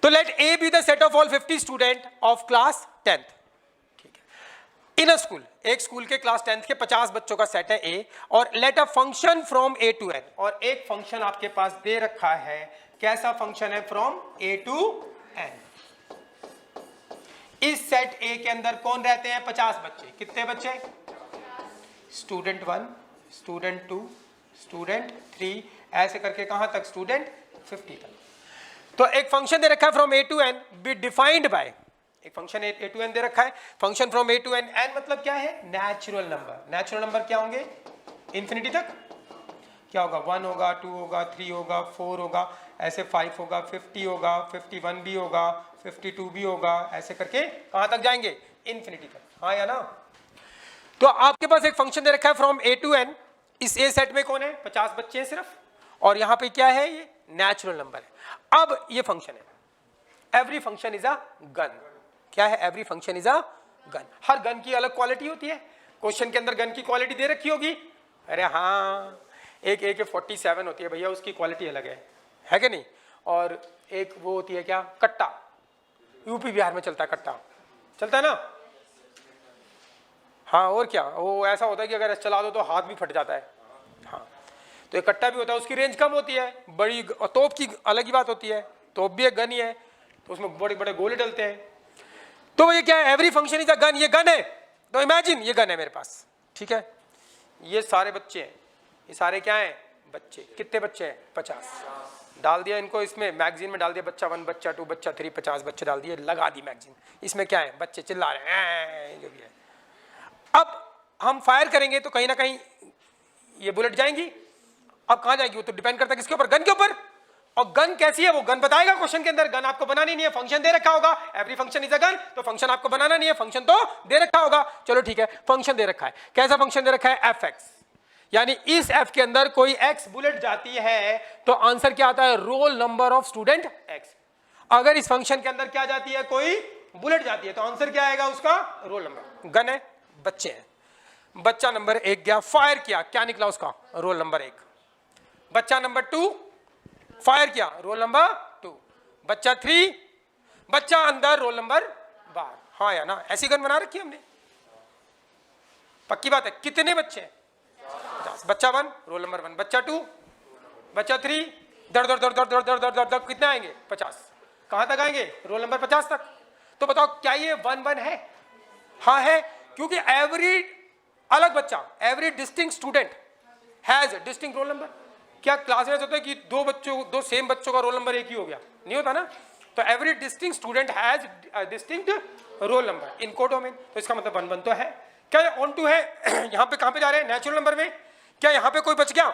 तो let A be the set of all 50 student of class 10th, ठीक है। In a school, एक school के क्लास 10th के 50 बच्चों का सेट है ए, और let a function from A to N, और एक फंक्शन आपके पास दे रखा है। कैसा फंक्शन है? From A to N. इस सेट ए के अंदर कौन रहते हैं? 50 बच्चे। कितने बच्चे? स्टूडेंट 1, स्टूडेंट 2, स्टूडेंट 3, ऐसे करके कहां तक? स्टूडेंट 50 तक। तो एक फंक्शन दे रखा है from A to N, be defined by, एक फंक्शन ए टू एन दे रखा है। Function from A to N, N मतलब क्या है? Natural number. नेचुरल नंबर क्या होंगे? इंफिनिटी तक। क्या होगा? 1 होगा, 2 होगा, 3 होगा, 4 होगा, ऐसे 5 होगा, 50 होगा, 51 भी होगा, 52 भी होगा, ऐसे करके कहां तक जाएंगे? इंफिनिटी तक। हाँ या ना? तो आपके पास एक फंक्शन दे रखा है फ्रॉम ए टू एन। इस ए सेट में कौन है? 50 बच्चे हैं सिर्फ, और यहां पे क्या है? ये नेचुरल नंबर है। अब ये फंक्शन है, every function is a gun. क्या है? Every function is a gun. Her gun की अलग क्वालिटी होती है। क्वेश्चन के अंदर गन की क्वालिटी दे रखी होगी। अरे हाँ, एक AK-47 होती है भैया, उसकी क्वालिटी अलग है कि नहीं? और एक वो होती है क्या? कट्टा। यूपी बिहार में चलता है कट्टा, चलता है ना? हाँ, और क्या, वो ऐसा होता है कि अगर चला दो तो हाथ भी फट जाता है। हाँ, तो एक कट्टा भी होता है, उसकी रेंज कम होती है। बड़ी तोप की अलग ही बात होती है, तोप भी एक गन ही है, तो उसमें बड़े बड़े गोले डलते हैं। तो ये क्या है? Every function is a gun. ये गन है, तो इमेजिन ये गन है मेरे पास, ठीक है। ये सारे बच्चे हैं, ये सारे क्या हैं? बच्चे। कितने बच्चे हैं? 50। डाल दिया इनको इसमें, मैगजीन में डाल दिया। बच्चा 1, बच्चा 2, बच्चा 3, 50 बच्चे डाल दिए, लगा दी मैगजीन। इसमें क्या है? बच्चे चिल्ला रहे हैं, जो भी है। अब हम फायर करेंगे तो कहीं ना कहीं ये बुलेट जाएंगी। अब कहां जाएगी? वो तो डिपेंड करता है किसके ऊपर? गन के ऊपर। और गन कैसी है? वो गन बताएगा क्वेश्चन के अंदर। गन आपको बनानी नहीं है, फंक्शन दे रखा होगा, every function is a gun. तो फंक्शन आपको बनाना नहीं है, फंक्शन तो दे रखा होगा। चलो ठीक है, फंक्शन दे रखा है। कैसा फंक्शन दे रखा है? fx, यानी इस f के अंदर कोई x बुलेट जाती है तो आंसर क्या आता है? Roll number of student x। अगर इस फंक्शन के अंदर क्या जाती है? कोई बुलेट जाती है, तो आंसर क्या आएगा उसका? Roll number. गन है, बच्चे हैं। बच्चा नंबर 1 गया, फायर किया, क्या निकला उसका? Roll number 1। बच्चा नंबर 2 फायर किया, रोल नंबर 2। बच्चा 3, बच्चा अंदर, रोल नंबर 12। हाँ या ना? ऐसी गन बना रखी हमने, पक्की बात है। कितने बच्चे हैं? 50। बच्चा 1, रोल नंबर 1। बच्चा 2, बच्चा 3, दर दर दर दर दर दर दर दर दर कितने आएंगे? 50। कहां तक आएंगे? रोल नंबर 50 तक। तो बताओ क्या ये 1-1 है? हाँ है, क्योंकि एवरी अलग बच्चा, every distinct student has distinct roll number. क्या क्लास में होता है कि दो सेम बच्चों का रोल नंबर एक ही हो गया? नहीं होता ना। तो every distinct student has distinct roll number in codomain. तो इसका मतलब 1-1 तो है। क्या ऑन टू है? यहाँ पे कहां पे जा रहे हैं? नेचुरल नंबर में। क्या यहाँ पे कोई बच गया?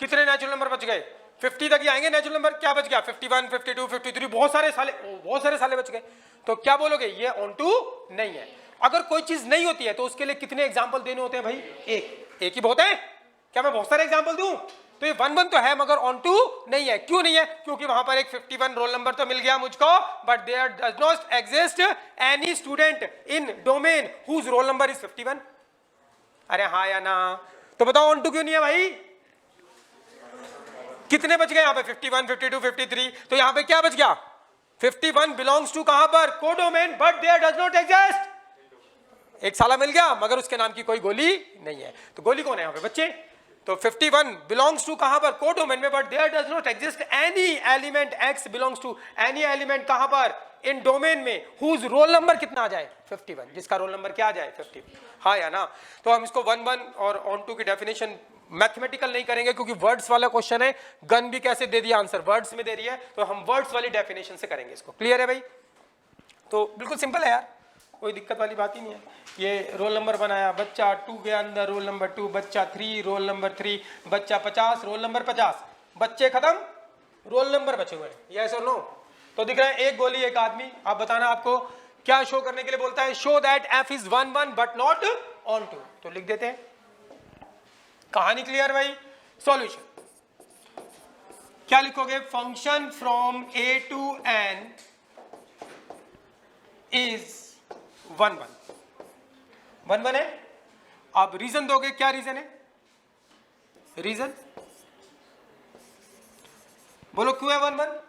कितने नेचुरल नंबर बच गए? 50 तक ही आएंगे नेचुरल नंबर। क्या बच गया? 51, 52, 53, बहुत सारे साले बच गए। तो क्या बोलोगे? ये ऑन टू नहीं है। अगर कोई चीज नहीं होती है तो उसके लिए कितने एग्जाम्पल देने होते हैं भाई? एक ही बहुत है। क्या मैं बहुत सारे एग्जाम्पल दूं? तो ये 1-1 तो है, मगर ऑन टू नहीं है। क्यों नहीं है? क्योंकि वहां पर एक 51 रोल नंबर तो मिल गया मुझको, but there does not exist any student in domain whose roll number is 51। अरे हाँ या ना? तो बताओ ऑन टू क्यों नहीं है भाई? कितने बच गए यहाँ पे? 51, 52, 53। तो यहाँ पे क्या बच गया? 51 बिलोंग्स टू कहां पर? Codomain, but there does not exist. एक साला मिल गया, मगर उसके नाम की कोई गोली नहीं है। तो गोली कौन है यहाँ पे? बच्चे। तो 51 बिलोंग्स टू कहां पर? कोडोमेन में, but there does not exist any element x belongs to any element कहां पर? इन डोमेन में, हुज रोल नंबर कितना आ जाए? 51। जिसका रोल नंबर क्या आ जाए? 50। हाँ या ना? तो हम इसको 1-1 और ऑन टू की डेफिनेशन मैथमेटिकल नहीं करेंगे, क्योंकि वर्ड्स वाला क्वेश्चन है। गन भी कैसे दे दिया? आंसर वर्ड्स में दे रही है, तो हम वर्ड्स वाली डेफिनेशन से करेंगे इसको। क्लियर है भाई? तो बिल्कुल सिंपल है यार, कोई दिक्कत वाली बात ही नहीं है। ये रोल नंबर बनाया, बच्चा 2 के अंदर रोल नंबर 2, बच्चा 3 रोल नंबर 3, बच्चा 50 रोल नंबर 50। बच्चे खत्म, रोल नंबर बचे हुए। यस और नो? तो दिख रहा है एक गोली एक आदमी। आप बताना आपको क्या शो करने के लिए बोलता है? Show that f is 1-1 but not onto. तो लिख देते हैं। कहानी क्लियर भाई? सॉल्यूशन क्या लिखोगे? Function from a to n is 1-1। 1-1 है। आप रीजन दोगे, क्या रीजन है? रीजन बोलो, क्यों है 1-1?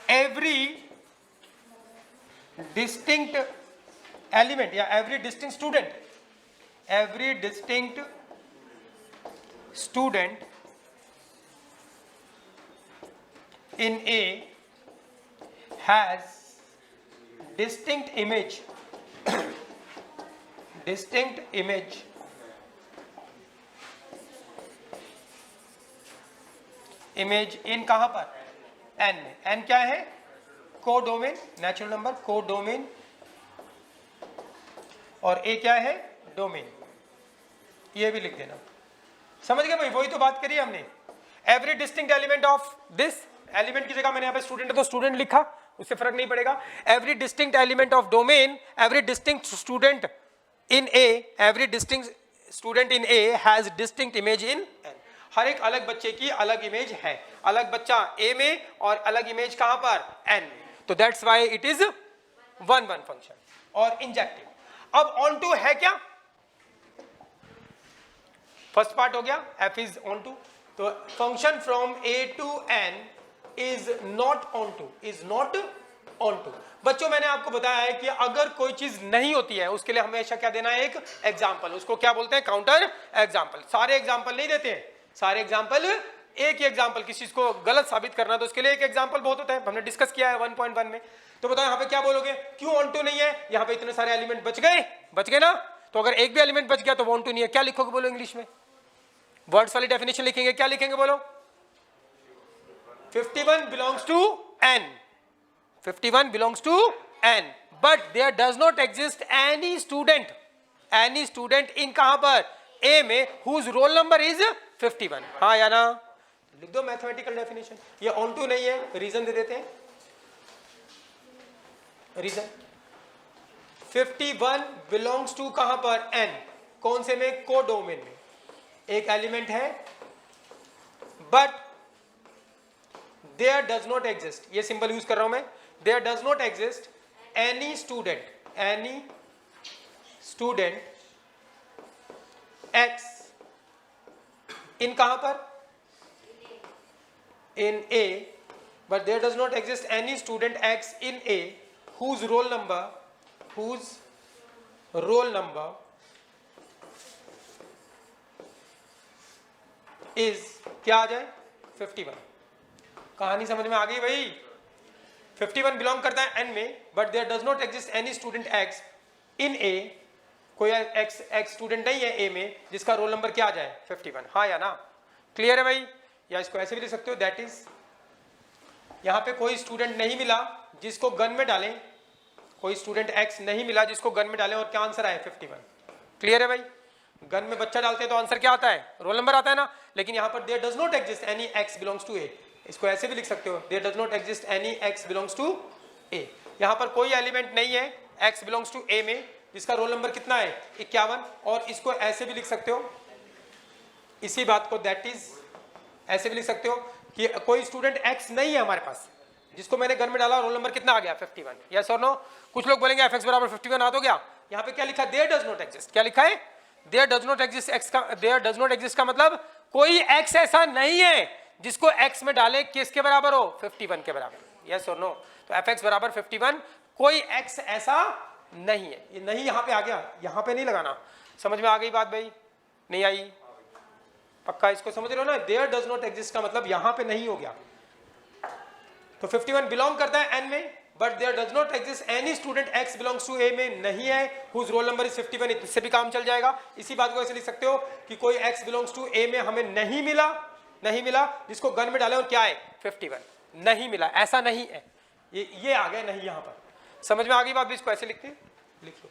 every distinct element या every distinct student in A has distinct image in कहां पर, n में. n क्या है, कोडोमेन, नेचुरल नंबर कोडोमेन, और a क्या है, डोमेन. ये भी लिख देना. समझ गए भाई, वही तो बात करी हमने. Every distinct element of this, element की जगह मैंने यहाँ पे स्टूडेंट है तो स्टूडेंट लिखा, उससे फर्क नहीं पड़ेगा. Every distinct element of domain, every distinct student in A, every distinct student in A has distinct image in N. हर एक अलग बच्चे की अलग इमेज है, अलग बच्चा ए में और अलग इमेज कहां पर, एन में. तो that's why it is 1-1 function. और इंजेक्टिव. अब ऑन टू है क्या, फर्स्ट पार्ट हो गया, f इज ऑन टू. तो function from a to n is not onto. बच्चों मैंने आपको बताया है कि अगर कोई चीज नहीं होती है उसके लिए हमेशा क्या देना है, एक एग्जाम्पल. उसको क्या बोलते हैं, काउंटर एग्जाम्पल. सारे एग्जाम्पल नहीं देते हैं, सारे एग्जाम्पल, एक ही एग्जाम्पल. किसी चीज को गलत साबित करना तो उसके लिए एक एग्जाम्पल बहुत होता है, हमने डिस्कस किया है 1.1 में. तो बताओ यहाँ पे क्या बोलोगे, क्यों ऑन टू नहीं है, यहाँ पे इतने सारे एलिमेंट बच गए ना. तो अगर एक भी एलिमेंट बच गया तो ऑन टू नहीं है. क्या लिखोगे बोलो इंग्लिश में, वर्ड्स वाली डेफिनेशन लिखेंगे, क्या लिखेंगे बोलो, 51 belongs to n. 51 belongs to n, but there does not exist any student in कहां पर, a में, whose roll number is 51. हाँ या ना, लिख दो मैथमेटिकल डेफिनेशन. ये ऑन टू नहीं है, रीजन दे देते हैं. रीजन 51 belongs to कहां पर, n. कौन से में, कोडोमेन में. एक एलिमेंट है, but there does not exist, ये सिंबल यूज कर रहा हूं मैं, there does not exist any student x in कहां पर, in A. But there does not exist any student x in A whose roll number is, क्या आ जाए, 51. कहानी समझ में आ गई भाई. 51 बिलोंग करता है n में, but there does not exist any student x in a. कोई x स्टूडेंट नहीं है a में जिसका रोल नंबर क्या आ जाए, 51. हाँ या ना, क्लियर है भाई. या इसको ऐसे भी लिख सकते हो, दैट इज, यहाँ पे कोई स्टूडेंट नहीं मिला जिसको गन में डालें, कोई स्टूडेंट x नहीं मिला जिसको गन में डालें, और क्या आंसर आए, 51. क्लियर है भाई. गन में बच्चा डालते हैं तो आंसर क्या आता है, रोल नंबर आता है ना. लेकिन यहाँ पर there does not exist any x belongs to a, इसको ऐसे भी लिख सकते हो, there does not exist any x belongs to a. यहाँ पर कोई एलिमेंट नहीं है x बिलोंग्स टू a में जिसका रोल नंबर कितना है, 51. और इसको ऐसे भी लिख सकते हो, इसी बात को, दैट इज, ऐसे भी लिख सकते हो कि कोई स्टूडेंट x नहीं है हमारे पास जिसको मैंने गन में डाला, रोल नंबर कितना आ गया, 51. यस और नो. कुछ लोग बोलेंगे fx बराबर 51 आ तो गया. यहाँ पे क्या लिखा, देयर डज नॉट एग्जिस्ट. क्या लिखा है, there does not exist x का, देयर डज नॉट एग्जिस्ट का मतलब कोई x ऐसा नहीं है जिसको x में डाले किसके बराबर हो, 51 के बराबर. यस और नो. तो fx बराबर 51, कोई x ऐसा नहीं है. ये नहीं यहाँ पे आ गया, यहाँ पे नहीं लगाना. समझ में आ गई बात भाई, नहीं आई, पक्का इसको समझ रहे हो ना. देयर डज नॉट एग्जिस्ट का मतलब यहाँ पे नहीं हो गया. तो 51 बिलोंग करता है n में, but there does not exist any student x belongs to a में नहीं है, हुज रोल नंबर इज 51. इससे भी काम चल जाएगा. इसी बात को ऐसे लिख सकते हो कि कोई x बिलोंग्स टू a में हमें नहीं मिला जिसको गन में डाले और क्या है, 51. नहीं मिला, ऐसा नहीं है, ये आ गया नहीं. यहाँ पर समझ में आ गई बात भी. इसको ऐसे लिखते, लिख लो.